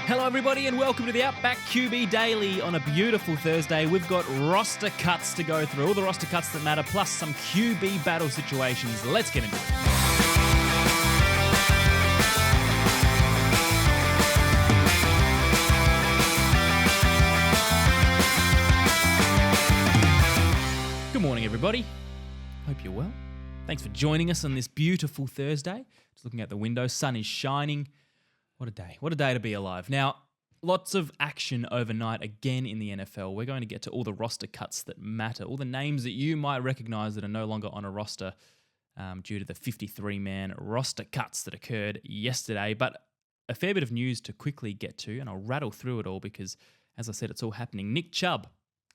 Hello, everybody, and welcome to the Outback QB Daily on a beautiful Thursday. We've got roster cuts to go through, all the roster cuts that matter, plus some QB battle situations. Let's get into it. Good morning, everybody. Hope you're well. Thanks for joining us on this beautiful Thursday. Just looking out the window, sun is shining. What a day. What a day to be alive. Now, lots of action overnight again in the NFL. We're going to get to all the roster cuts that matter, all the names that you might recognize that are no longer on a roster due to the 53-man roster cuts that occurred yesterday. But a fair bit of news to quickly get to, and I'll rattle through it all because, as I said, it's all happening. Nick Chubb,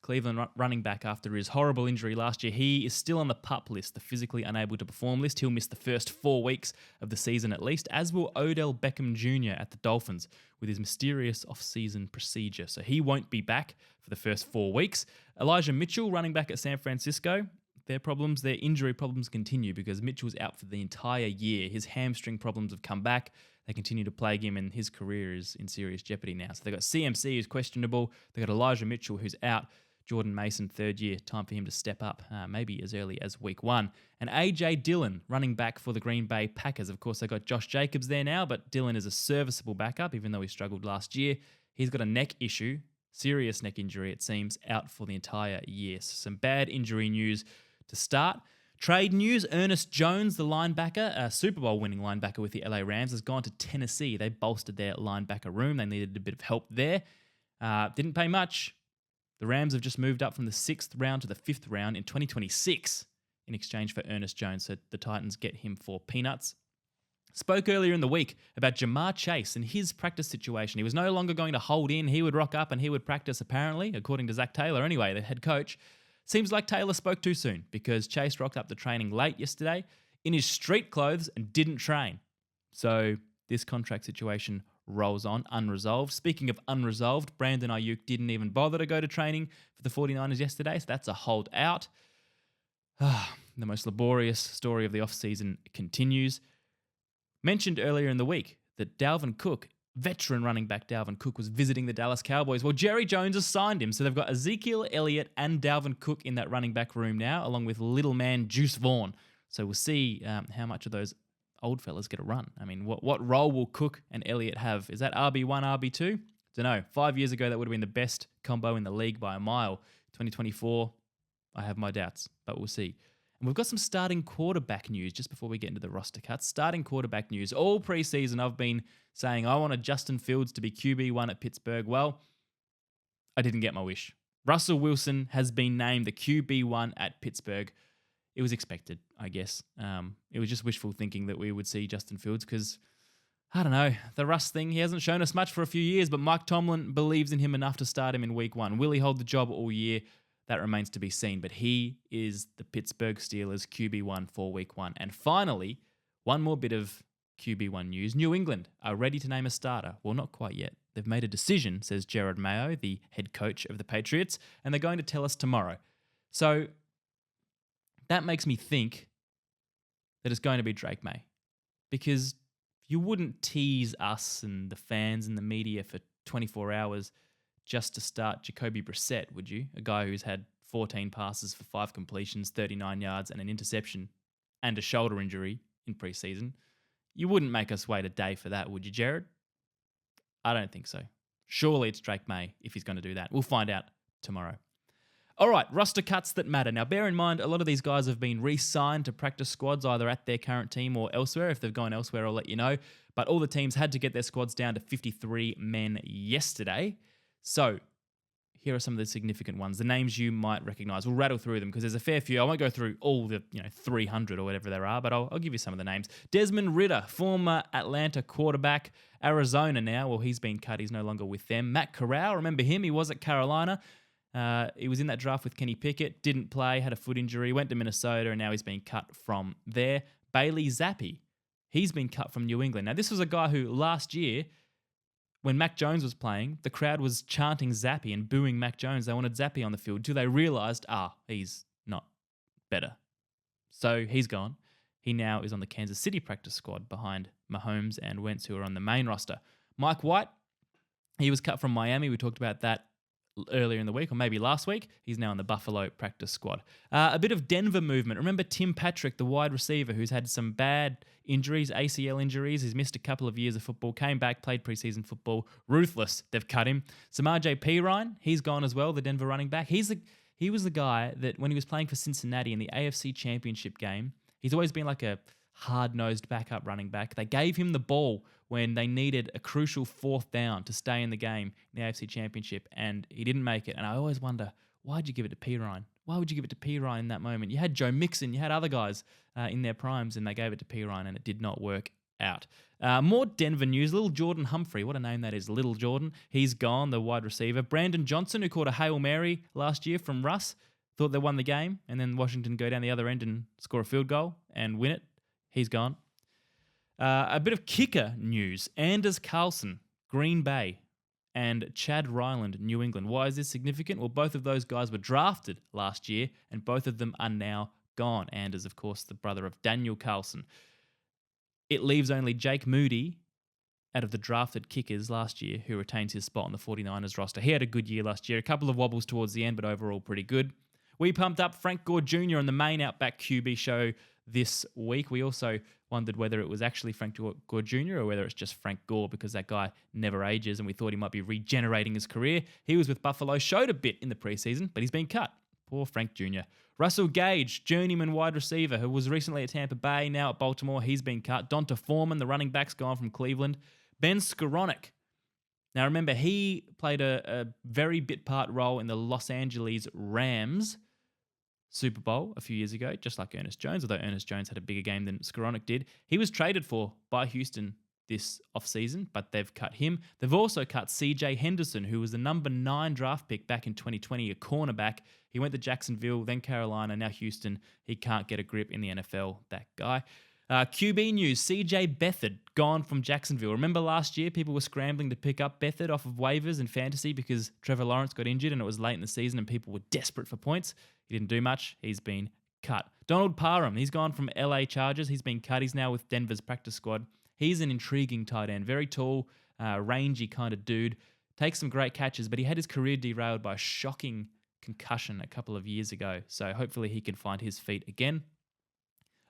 Cleveland running back after his horrible injury last year, he is still on the PUP list, the physically unable to perform list. He'll miss the first 4 weeks of the season at least, as will Odell Beckham Jr. at the Dolphins with his mysterious off-season procedure. So he won't be back for the first 4 weeks. Elijah Mitchell, running back at San Francisco, their injury problems continue because Mitchell's out for the entire year. His hamstring problems have come back. They continue to plague him, and his career is in serious jeopardy now. So they've got CMC, who's questionable. They've got Elijah Mitchell, who's out. Jordan Mason, third year, time for him to step up, maybe as early as week 1. And A.J. Dillon, running back for the Green Bay Packers. Of course, they've got Josh Jacobs there now, but Dillon is a serviceable backup, even though he struggled last year. He's got a neck issue, serious neck injury, it seems, out for the entire year. So some bad injury news to start. Trade news, Ernest Jones, the linebacker, a Super Bowl winning linebacker with the LA Rams, has gone to Tennessee. They bolstered their linebacker room. They needed a bit of help there. Didn't pay much. The Rams have just moved up from the 6th round to the 5th round in 2026 in exchange for Ernest Jones, so the Titans get him for peanuts. Spoke earlier in the week about Jamar Chase and his practice situation. He was no longer going to hold in. He would rock up and he would practice, apparently, according to Zach Taylor anyway, the head coach. Seems like Taylor spoke too soon because Chase rocked up to training late yesterday in his street clothes and didn't train. So this contract situation rolls on unresolved. Speaking of unresolved, Brandon Ayuk didn't even bother to go to training for the 49ers yesterday, so that's a holdout. The most laborious story of the offseason continues. Mentioned earlier in the week that Dalvin Cook, veteran running back Dalvin Cook, was visiting the Dallas Cowboys. Well, Jerry Jones has signed him, so they've got Ezekiel Elliott and Dalvin Cook in that running back room now, along with little man Juice Vaughn. So we'll see how much of those old fellas get a run. I mean, what role will Cook and Elliott have? Is that RB1, RB2? Don't know. 5 years ago, that would have been the best combo in the league by a mile. 2024, I have my doubts, but we'll see. And we've got some starting quarterback news just before we get into the roster cuts. Starting quarterback news. All preseason, I've been saying I wanted Justin Fields to be QB1 at Pittsburgh. Well, I didn't get my wish. Russell Wilson has been named the QB1 at Pittsburgh. It was expected, I guess. It was just wishful thinking that we would see Justin Fields because, I don't know, the Russ thing, he hasn't shown us much for a few years, but Mike Tomlin believes in him enough to start him in week 1. Will he hold the job all year? That remains to be seen, but he is the Pittsburgh Steelers QB1 for week 1. And finally, one more bit of QB1 news. New England are ready to name a starter. Well, not quite yet. They've made a decision, says Gerard Mayo, the head coach of the Patriots, and they're going to tell us tomorrow. So that makes me think that it's going to be Drake May, because you wouldn't tease us and the fans and the media for 24 hours just to start Jacoby Brissett, would you? A guy who's had 14 passes for 5 completions, 39 yards and an interception and a shoulder injury in preseason. You wouldn't make us wait a day for that, would you, Jared? I don't think so. Surely it's Drake May if he's going to do that. We'll find out tomorrow. All right, roster cuts that matter. Now, bear in mind, a lot of these guys have been re-signed to practice squads either at their current team or elsewhere. If they've gone elsewhere, I'll let you know. But all the teams had to get their squads down to 53 men yesterday. So here are some of the significant ones, the names you might recognize. We'll rattle through them because there's a fair few. I won't go through all the 300 or whatever there are, but I'll give you some of the names. Desmond Ridder, former Atlanta quarterback, Arizona now. Well, he's been cut. He's no longer with them. Matt Corral, remember him? He was at Carolina. He was in that draft with Kenny Pickett, didn't play, had a foot injury, went to Minnesota, and now he's been cut from there. Bailey Zappi, he's been cut from New England. Now, this was a guy who last year, when Mac Jones was playing, the crowd was chanting Zappi and booing Mac Jones. They wanted Zappi on the field until they realized, he's not better. So he's gone. He now is on the Kansas City practice squad behind Mahomes and Wentz, who are on the main roster. Mike White, He was cut from Miami. We talked about that earlier in the week, or maybe last week. He's now in the Buffalo practice squad. A bit of Denver movement. Remember Tim Patrick, the wide receiver, who's had some bad injuries, ACL injuries. He's missed a couple of years of football, came back, played preseason football. Ruthless. They've cut him. Samaje Perine, he's gone as well, the Denver running back. He was the guy that when he was playing for Cincinnati in the AFC Championship game, he's always been like a hard-nosed backup running back. They gave him the ball when they needed a crucial fourth down to stay in the game in the AFC Championship, and he didn't make it. And I always wonder, why'd you give it to Perine? Why would you give it to Perine in that moment? You had Joe Mixon, you had other guys in their primes, and they gave it to Perine, and it did not work out. More Denver news. Little Jordan Humphrey, what a name that is, Little Jordan. He's gone, the wide receiver. Brandon Johnson, who caught a Hail Mary last year from Russ, thought they won the game, and then Washington go down the other end and score a field goal and win it. He's gone. A bit of kicker news. Anders Carlson, Green Bay, and Chad Ryland, New England. Why is this significant? Well, both of those guys were drafted last year, and both of them are now gone. Anders, of course, the brother of Daniel Carlson. It leaves only Jake Moody out of the drafted kickers last year who retains his spot on the 49ers roster. He had a good year last year. A couple of wobbles towards the end, but overall pretty good. We pumped up Frank Gore Jr. on the main Outback QB show this week. We also wondered whether it was actually Frank Gore Jr. or whether it's just Frank Gore, because that guy never ages and we thought he might be regenerating his career. He was with Buffalo, showed a bit in the preseason, but he's been cut. Poor Frank Jr. Russell Gage, journeyman wide receiver who was recently at Tampa Bay, now at Baltimore. He's been cut. Donta Foreman, the running back's gone from Cleveland. Ben Skoranek. Now remember, he played a very bit part role in the Los Angeles Rams Super Bowl a few years ago, just like Ernest Jones, although Ernest Jones had a bigger game than Skoranek did. He was traded for by Houston this offseason, but they've cut him. They've also cut CJ Henderson, who was the number 9 draft pick back in 2020, a cornerback. He went to Jacksonville, then Carolina, now Houston. He can't get a grip in the NFL, that guy. QB news, CJ Beathard, gone from Jacksonville. Remember last year, people were scrambling to pick up Beathard off of waivers in fantasy because Trevor Lawrence got injured and it was late in the season and people were desperate for points. He didn't do much. He's been cut. Donald Parham, he's gone from LA Chargers. He's been cut. He's now with Denver's practice squad. He's an intriguing tight end, very tall, rangy kind of dude. Takes some great catches, but he had his career derailed by a shocking concussion a couple of years ago. So hopefully he can find his feet again.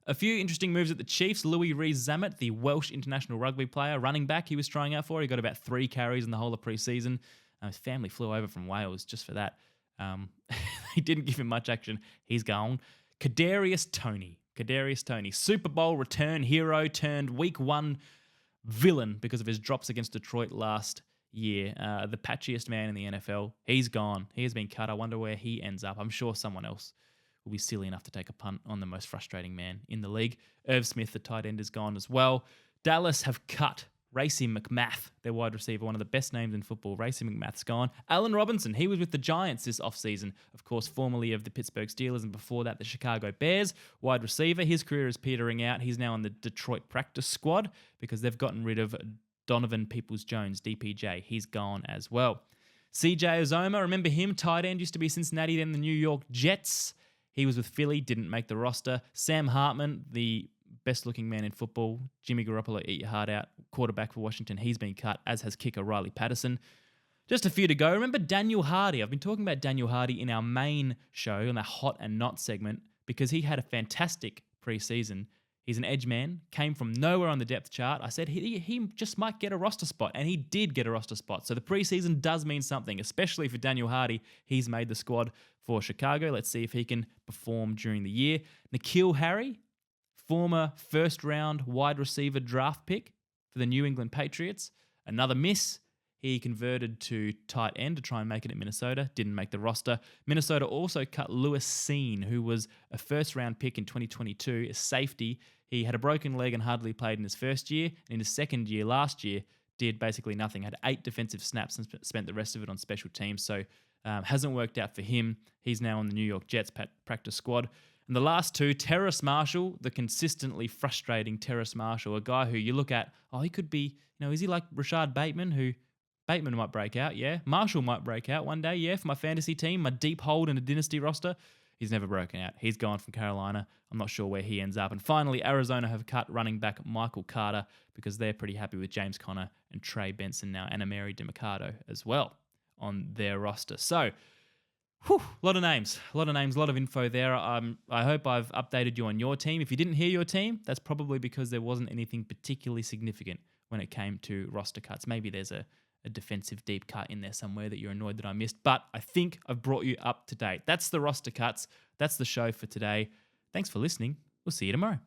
A few interesting moves at the Chiefs. Louis Rees-Zammit, the Welsh international rugby player, running back he was trying out for. He got about 3 carries in the whole of preseason. His family flew over from Wales just for that. He didn't give him much action. He's gone. Kadarius Toney, Super Bowl return hero turned week 1 villain because of his drops against Detroit last year. The patchiest man in the NFL. He's gone. He has been cut. I wonder where he ends up. I'm sure someone else will be silly enough to take a punt on the most frustrating man in the league. Irv Smith, the tight end, is gone as well. Dallas have cut Racey McMath, their wide receiver, one of the best names in football. Racey McMath's gone. Allen Robinson, he was with the Giants this offseason, of course, formerly of the Pittsburgh Steelers, and before that, the Chicago Bears. Wide receiver, his career is petering out. He's now on the Detroit practice squad because they've gotten rid of Donovan Peoples-Jones, DPJ. He's gone as well. CJ Uzomah, remember him? Tight end, used to be Cincinnati, then the New York Jets. He was with Philly, didn't make the roster. Sam Hartman, the best-looking man in football. Jimmy Garoppolo, eat your heart out. Quarterback for Washington, he's been cut, as has kicker Riley Patterson. Just a few to go. Remember Daniel Hardy? I've been talking about Daniel Hardy in our main show, on the Hot and Not segment, because he had a fantastic preseason. He's an edge man, came from nowhere on the depth chart. I said he just might get a roster spot, and he did get a roster spot. So the preseason does mean something, especially for Daniel Hardy. He's made the squad for Chicago. Let's see if he can perform during the year. N'Keal Harry, former first-round wide receiver draft pick for the New England Patriots. Another miss. He converted to tight end to try and make it at Minnesota. Didn't make the roster. Minnesota also cut Lewis Seen, who was a first-round pick in 2022, a safety. He had a broken leg and hardly played in his first year. And in his second year, last year, did basically nothing. Had 8 defensive snaps and spent the rest of it on special teams. So hasn't worked out for him. He's now on the New York Jets practice squad. And the last 2, Terrace Marshall, the consistently frustrating Terrace Marshall, a guy who you look at, he could be, is he like Rashad Bateman, who Bateman might break out, yeah. Marshall might break out one day, yeah, for my fantasy team, my deep hold in a dynasty roster. He's never broken out. He's gone from Carolina. I'm not sure where he ends up. And finally, Arizona have cut running back Michael Carter because they're pretty happy with James Conner and Trey Benson now, and Amari DeMarcado as well on their roster. So, a lot of names, a lot of info there. I hope I've updated you on your team. If you didn't hear your team, that's probably because there wasn't anything particularly significant when it came to roster cuts. Maybe there's a defensive deep cut in there somewhere that you're annoyed that I missed, but I think I've brought you up to date. That's the roster cuts. That's the show for today. Thanks for listening. We'll see you tomorrow.